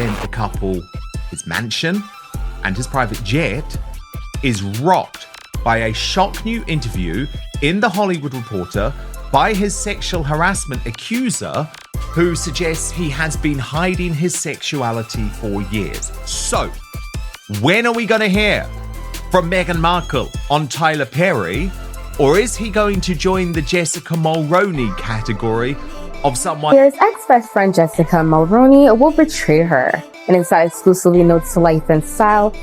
event, the couple, his mansion and his private jet, is rocked by a shock new interview in The Hollywood Reporter by his sexual harassment accuser, who suggests he has been hiding his sexuality for years. So, when are we going to hear from Meghan Markle on Tyler Perry? Or is he going to join the Jessica Mulroney category of someone... His ex-best friend Jessica Mulroney will betray her. And inside exclusively notes to Life and Style.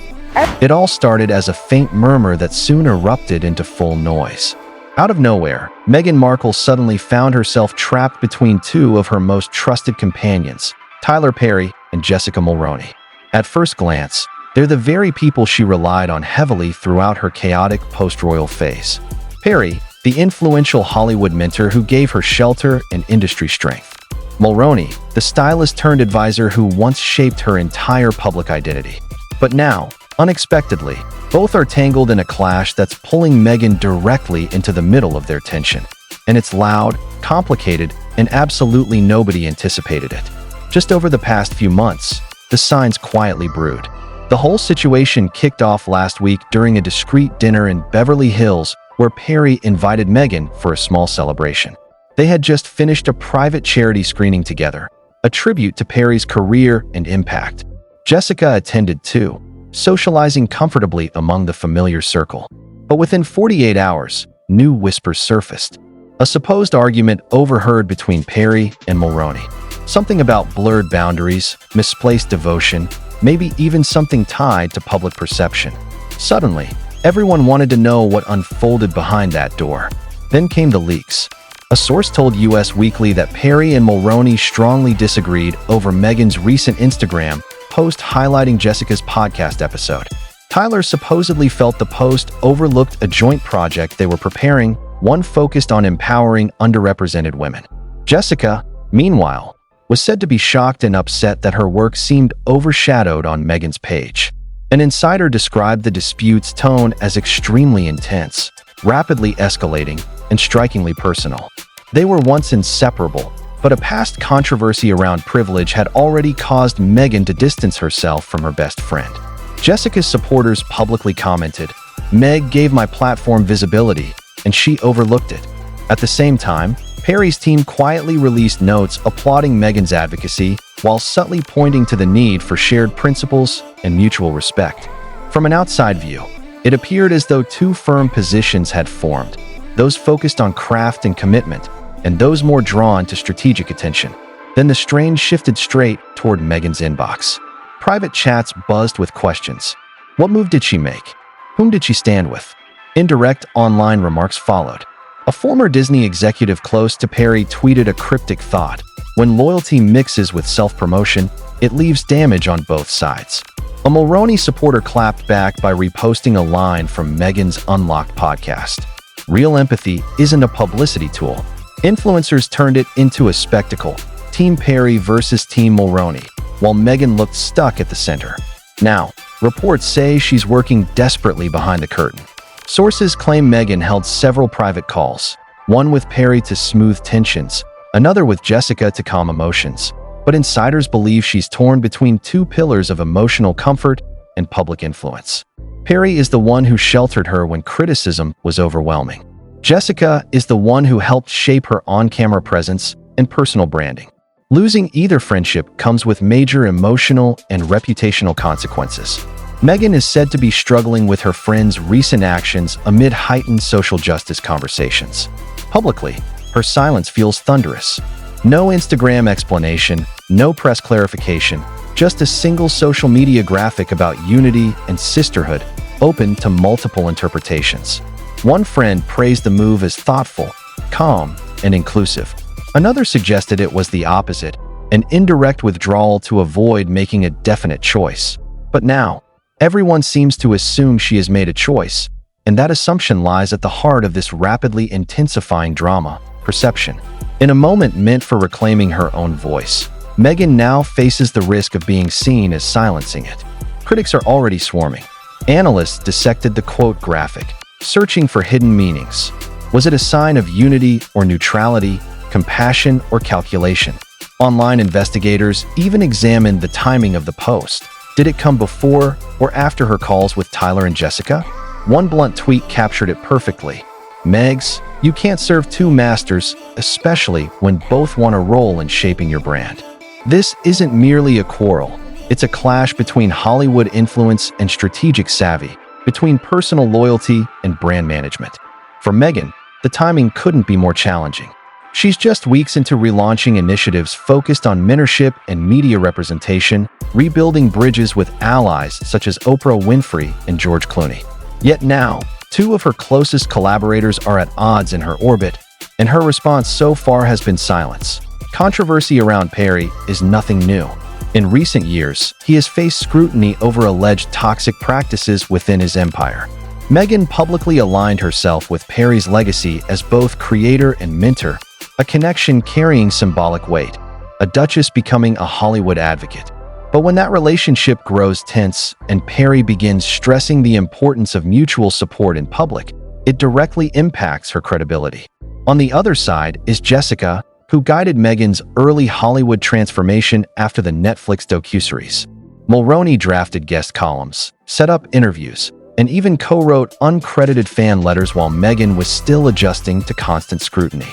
It all started as a faint murmur that soon erupted into full noise. Out of nowhere, Meghan Markle suddenly found herself trapped between two of her most trusted companions, Tyler Perry and Jessica Mulroney. At first glance, they're the very people she relied on heavily throughout her chaotic post-royal phase. Perry, the influential Hollywood mentor who gave her shelter and industry strength. Mulroney, the stylist-turned-advisor who once shaped her entire public identity. But now, unexpectedly, both are tangled in a clash that's pulling Meghan directly into the middle of their tension. And it's loud, complicated, and absolutely nobody anticipated it. Just over the past few months, the signs quietly brewed. The whole situation kicked off last week during a discreet dinner in Beverly Hills where Perry invited Meghan for a small celebration. They had just finished a private charity screening together, a tribute to Perry's career and impact. Jessica attended too, socializing comfortably among the familiar circle. But within 48 hours, new whispers surfaced. A supposed argument overheard between Perry and Mulroney. Something about blurred boundaries, misplaced devotion, maybe even something tied to public perception. Suddenly, everyone wanted to know what unfolded behind that door. Then came the leaks. A source told US Weekly that Perry and Mulroney strongly disagreed over Meghan's recent Instagram post highlighting Jessica's podcast episode. Tyler supposedly felt the post overlooked a joint project they were preparing, one focused on empowering underrepresented women. Jessica, meanwhile, was said to be shocked and upset that her work seemed overshadowed on Meghan's page. An insider described the dispute's tone as extremely intense, rapidly escalating, and strikingly personal. They were once inseparable, but a past controversy around privilege had already caused Meghan to distance herself from her best friend. Jessica's supporters publicly commented, "Meg gave my platform visibility, and she overlooked it." At the same time, Perry's team quietly released notes applauding Meghan's advocacy while subtly pointing to the need for shared principles and mutual respect. From an outside view, it appeared as though two firm positions had formed, those focused on craft and commitment, and those more drawn to strategic attention. Then the strain shifted straight toward Meghan's inbox. Private chats buzzed with questions. What move did she make? Whom did she stand with? Indirect online remarks followed. A former Disney executive close to Perry tweeted a cryptic thought: "When loyalty mixes with self-promotion, it leaves damage on both sides." A Mulroney supporter clapped back by reposting a line from Meghan's Unlocked podcast. "Real empathy isn't a publicity tool." Influencers turned it into a spectacle, Team Perry versus Team Mulroney, while Meghan looked stuck at the center. Now, reports say she's working desperately behind the curtain. Sources claim Meghan held several private calls, one with Perry to smooth tensions, another with Jessica to calm emotions. But insiders believe she's torn between two pillars of emotional comfort and public influence. Perry is the one who sheltered her when criticism was overwhelming. Jessica is the one who helped shape her on-camera presence and personal branding. Losing either friendship comes with major emotional and reputational consequences. Meghan is said to be struggling with her friend's recent actions amid heightened social justice conversations. Publicly, her silence feels thunderous. No Instagram explanation, no press clarification, just a single social media graphic about unity and sisterhood, open to multiple interpretations. One friend praised the move as thoughtful, calm, and inclusive. Another suggested it was the opposite, an indirect withdrawal to avoid making a definite choice. But now, everyone seems to assume she has made a choice, and that assumption lies at the heart of this rapidly intensifying drama, perception. In a moment meant for reclaiming her own voice, Meghan now faces the risk of being seen as silencing it. Critics are already swarming. Analysts dissected the quote graphic, searching for hidden meanings. Was it a sign of unity or neutrality, compassion or calculation? Online investigators even examined the timing of the post. Did it come before or after her calls with Tyler and Jessica? One blunt tweet captured it perfectly. "Megs, you can't serve two masters, especially when both want a role in shaping your brand." This isn't merely a quarrel. It's a clash between Hollywood influence and strategic savvy, between personal loyalty and brand management. For Meghan, the timing couldn't be more challenging. She's just weeks into relaunching initiatives focused on mentorship and media representation, rebuilding bridges with allies such as Oprah Winfrey and George Clooney. Yet now, two of her closest collaborators are at odds in her orbit, and her response so far has been silence. Controversy around Perry is nothing new. In recent years, he has faced scrutiny over alleged toxic practices within his empire. Meghan publicly aligned herself with Perry's legacy as both creator and mentor, a connection carrying symbolic weight, a duchess becoming a Hollywood advocate. But when that relationship grows tense and Perry begins stressing the importance of mutual support in public, it directly impacts her credibility. On the other side is Jessica, who guided Meghan's early Hollywood transformation after the Netflix docuseries. Mulroney drafted guest columns, set up interviews, and even co-wrote uncredited fan letters while Meghan was still adjusting to constant scrutiny.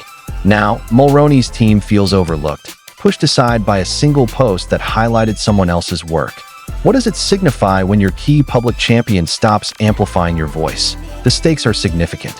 Now, Mulroney's team feels overlooked, pushed aside by a single post that highlighted someone else's work. What does it signify when your key public champion stops amplifying your voice? The stakes are significant.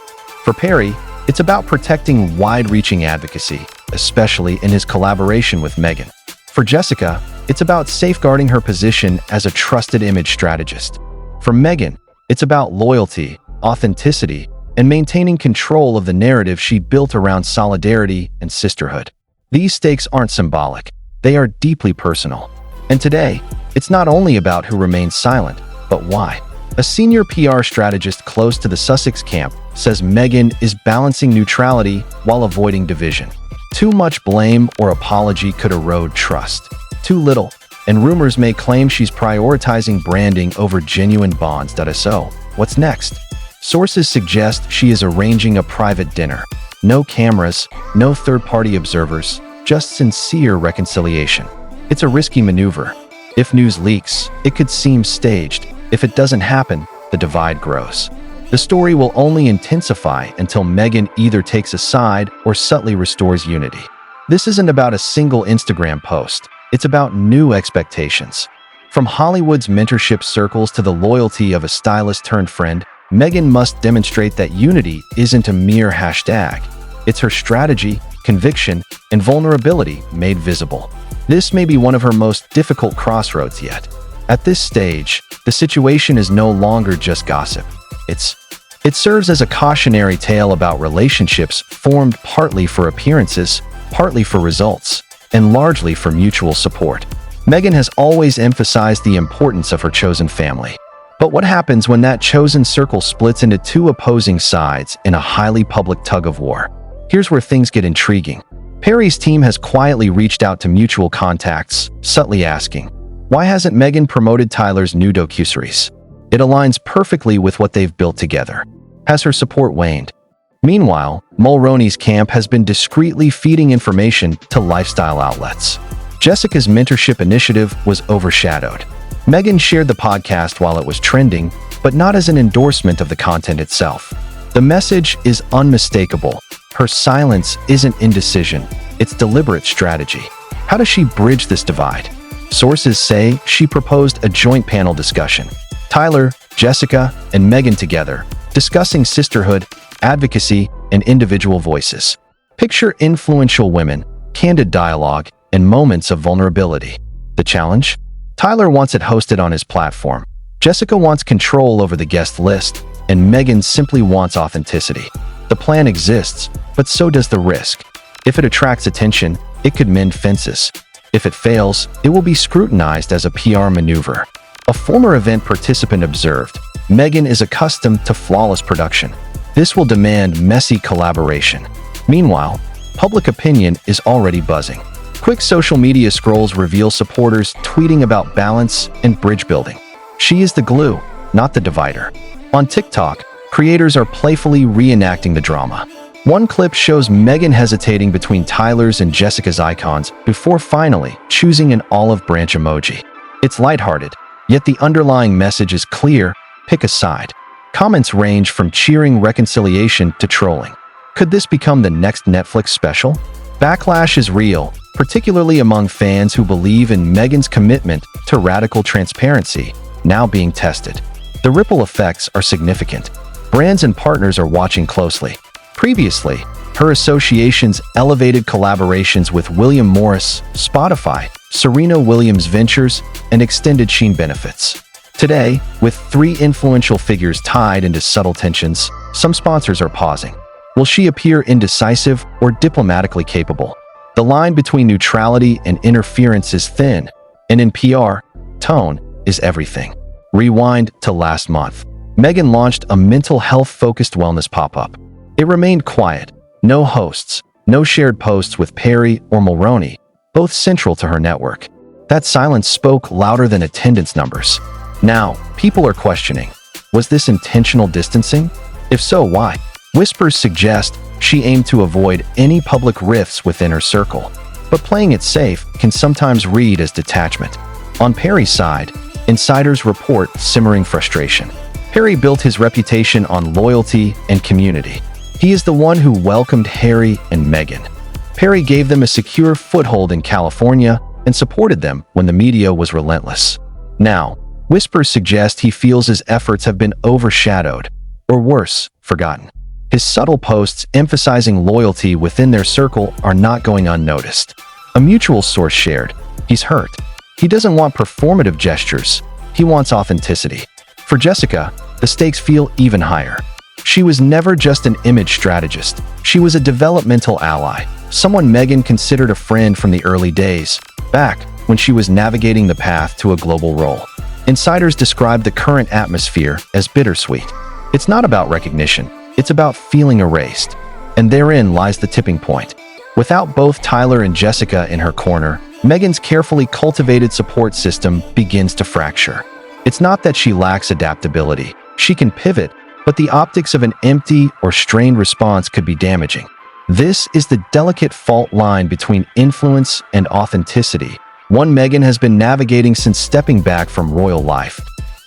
For Perry, it's about protecting wide-reaching advocacy, especially in his collaboration with Meghan. For Jessica, it's about safeguarding her position as a trusted image strategist. For Meghan, it's about loyalty, authenticity, and maintaining control of the narrative she built around solidarity and sisterhood. These stakes aren't symbolic, they are deeply personal. And today, it's not only about who remains silent, but why. A senior PR strategist close to the Sussex camp says Meghan is balancing neutrality while avoiding division. Too much blame or apology could erode trust. Too little, and rumors may claim she's prioritizing branding over genuine bonds. So, what's next? Sources suggest she is arranging a private dinner. No cameras, no third-party observers, just sincere reconciliation. It's a risky maneuver. If news leaks, it could seem staged. If it doesn't happen, the divide grows. The story will only intensify until Meghan either takes a side or subtly restores unity. This isn't about a single Instagram post. It's about new expectations. From Hollywood's mentorship circles to the loyalty of a stylist-turned-friend, Meghan must demonstrate that unity isn't a mere hashtag. It's her strategy, conviction, and vulnerability made visible. This may be one of her most difficult crossroads yet. At this stage, the situation is no longer just gossip. It serves as a cautionary tale about relationships formed partly for appearances, partly for results, and largely for mutual support. Meghan has always emphasized the importance of her chosen family. But what happens when that chosen circle splits into two opposing sides in a highly public tug-of-war? Here's where things get intriguing. Perry's team has quietly reached out to mutual contacts, subtly asking, why hasn't Meghan promoted Tyler's new docuseries? It aligns perfectly with what they've built together. Has her support waned? Meanwhile, Mulroney's camp has been discreetly feeding information to lifestyle outlets. Jessica's mentorship initiative was overshadowed. Meghan shared the podcast while it was trending, but not as an endorsement of the content itself. The message is unmistakable. Her silence isn't indecision, it's deliberate strategy. How does she bridge this divide? Sources say she proposed a joint panel discussion. Tyler, Jessica, and Meghan together, discussing sisterhood, advocacy, and individual voices. Picture influential women, candid dialogue, and moments of vulnerability. The challenge? Tyler wants it hosted on his platform. Jessica wants control over the guest list, and Meghan simply wants authenticity. The plan exists, but so does the risk. If it attracts attention, it could mend fences. If it fails, it will be scrutinized as a PR maneuver. A former event participant observed, Meghan is accustomed to flawless production. This will demand messy collaboration. Meanwhile, public opinion is already buzzing. Quick social media scrolls reveal supporters tweeting about balance and bridge building. She is the glue, not the divider. On TikTok, creators are playfully reenacting the drama. One clip shows Meghan hesitating between Tyler's and Jessica's icons before finally choosing an olive branch emoji. It's lighthearted, yet the underlying message is clear: pick a side. Comments range from cheering reconciliation to trolling. Could this become the next Netflix special? Backlash is real, particularly among fans who believe in Meghan's commitment to radical transparency, now being tested. The ripple effects are significant. Brands and partners are watching closely. Previously, her associations elevated collaborations with William Morris, Spotify, Serena Williams Ventures, and extended Shein benefits. Today, with 3 influential figures tied into subtle tensions, some sponsors are pausing. Will she appear indecisive or diplomatically capable? The line between neutrality and interference is thin, and in PR, tone is everything. Rewind to last month. Meghan launched a mental health-focused wellness pop-up. It remained quiet. No hosts, no shared posts with Perry or Mulroney, both central to her network. That silence spoke louder than attendance numbers. Now, people are questioning, was this intentional distancing? If so, why? Whispers suggest she aimed to avoid any public rifts within her circle, but playing it safe can sometimes read as detachment. On Perry's side, insiders report simmering frustration. Perry built his reputation on loyalty and community. He is the one who welcomed Harry and Meghan. Perry gave them a secure foothold in California and supported them when the media was relentless. Now, whispers suggest he feels his efforts have been overshadowed, or worse, forgotten. His subtle posts emphasizing loyalty within their circle are not going unnoticed. A mutual source shared, he's hurt. He doesn't want performative gestures, he wants authenticity. For Jessica, the stakes feel even higher. She was never just an image strategist. She was a developmental ally, someone Meghan considered a friend from the early days, back when she was navigating the path to a global role. Insiders describe the current atmosphere as bittersweet. It's not about recognition, it's about feeling erased. And therein lies the tipping point. Without both Tyler and Jessica in her corner, Meghan's carefully cultivated support system begins to fracture. It's not that she lacks adaptability. She can pivot, but the optics of an empty or strained response could be damaging. This is the delicate fault line between influence and authenticity, one Meghan has been navigating since stepping back from royal life.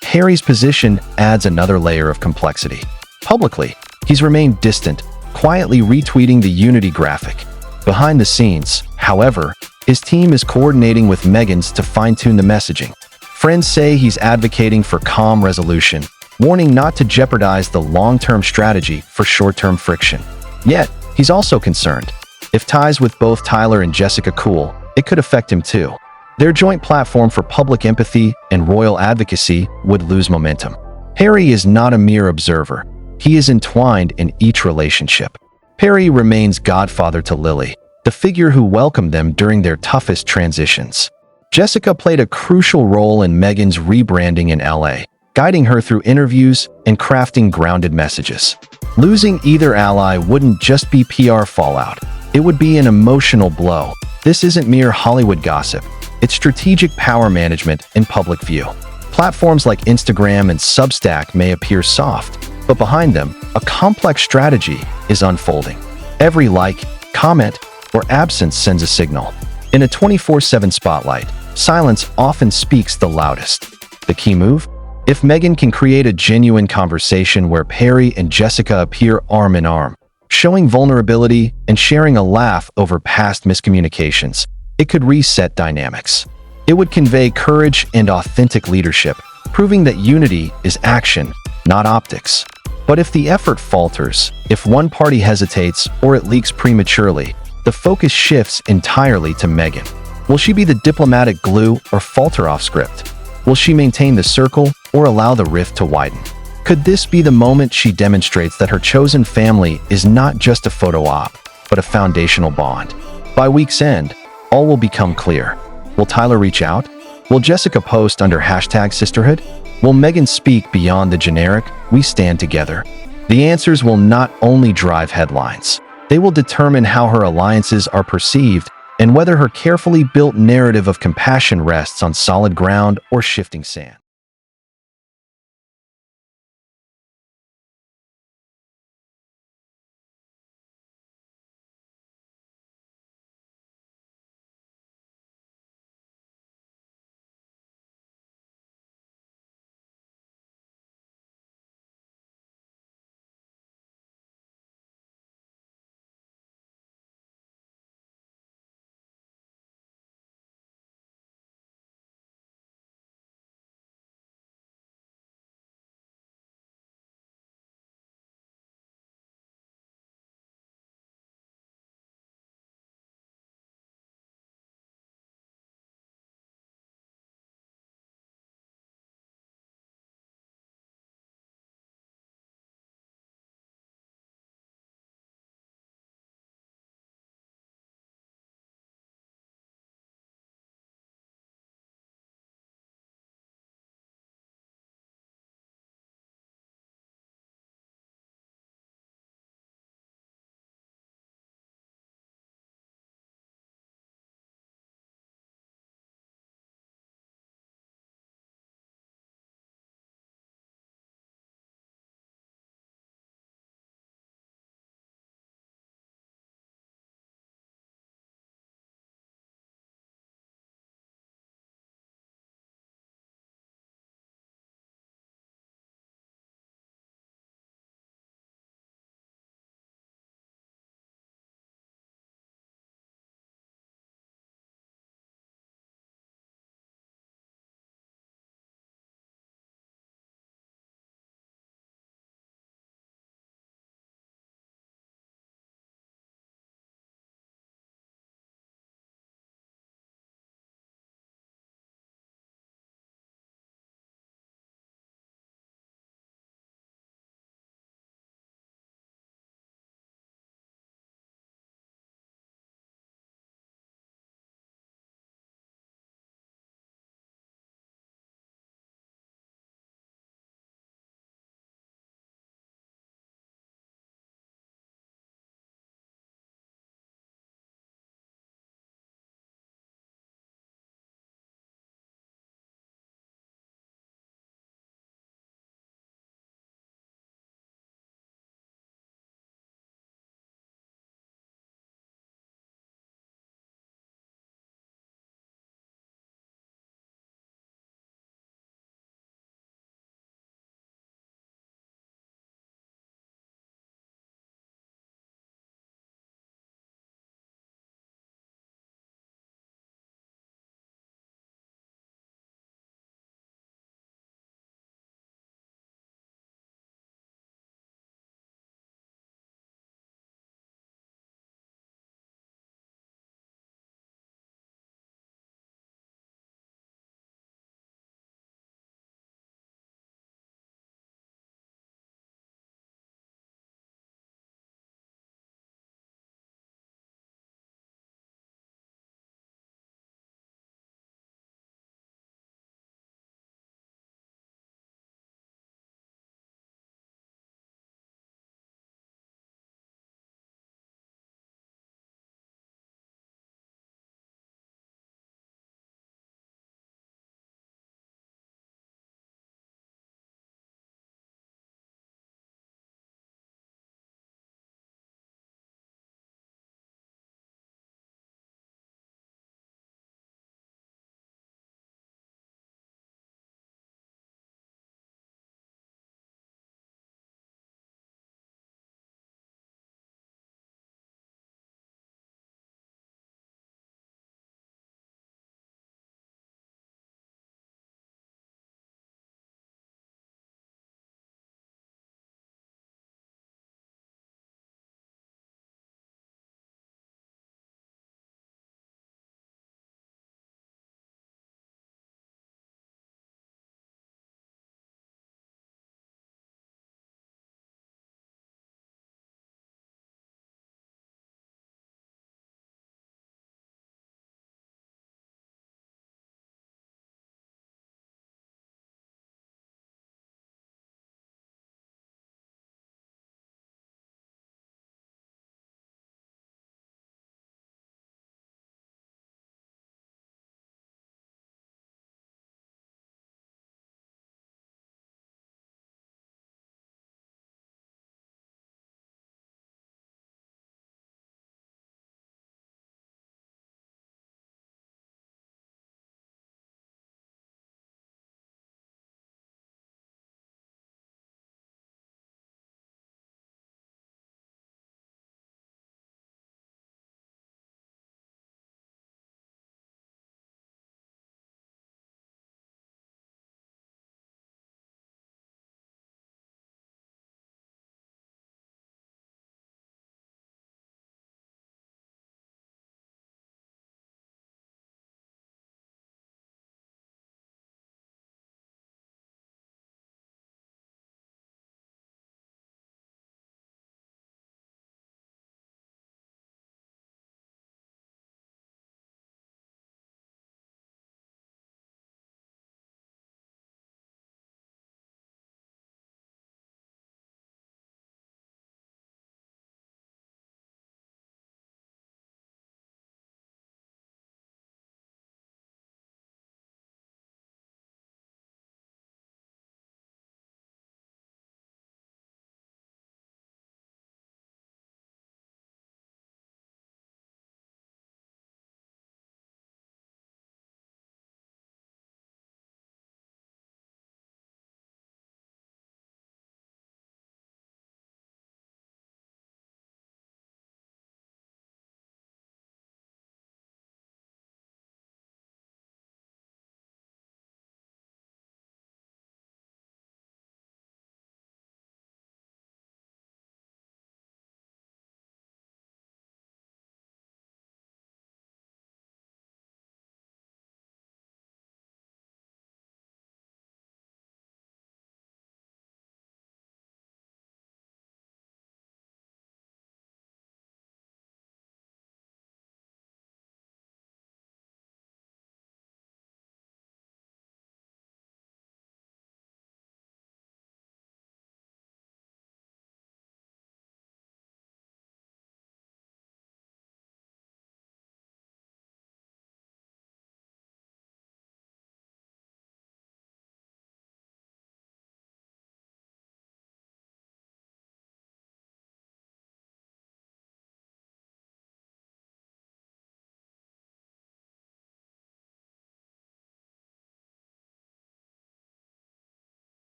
Harry's position adds another layer of complexity. Publicly, he's remained distant, quietly retweeting the Unity graphic. Behind the scenes, however, his team is coordinating with Meghan's to fine-tune the messaging. Friends say he's advocating for calm resolution, warning not to jeopardize the long-term strategy for short-term friction. Yet, he's also concerned. If ties with both Tyler and Jessica cool, it could affect him too. Their joint platform for public empathy and royal advocacy would lose momentum. Harry is not a mere observer. He is entwined in each relationship. Perry remains godfather to Lily, the figure who welcomed them during their toughest transitions. Jessica played a crucial role in Meghan's rebranding in LA, guiding her through interviews and crafting grounded messages. Losing either ally wouldn't just be PR fallout. It would be an emotional blow. This isn't mere Hollywood gossip. It's strategic power management in public view. Platforms like Instagram and Substack may appear soft, but behind them, a complex strategy is unfolding. Every like, comment, or absence sends a signal. In a 24/7 spotlight, silence often speaks the loudest. The key move? If Meghan can create a genuine conversation where Perry and Jessica appear arm in arm, showing vulnerability and sharing a laugh over past miscommunications, it could reset dynamics. It would convey courage and authentic leadership, proving that unity is action, not optics. But if the effort falters, if one party hesitates or it leaks prematurely, the focus shifts entirely to Meghan. Will she be the diplomatic glue or falter off script? Will she maintain the circle or allow the rift to widen? Could this be the moment she demonstrates that her chosen family is not just a photo op, but a foundational bond? By week's end, all will become clear. Will Tyler reach out? Will Jessica post under #sisterhood? Will Meghan speak beyond the generic "we stand together"? The answers will not only drive headlines. They will determine how her alliances are perceived and whether her carefully built narrative of compassion rests on solid ground or shifting sand.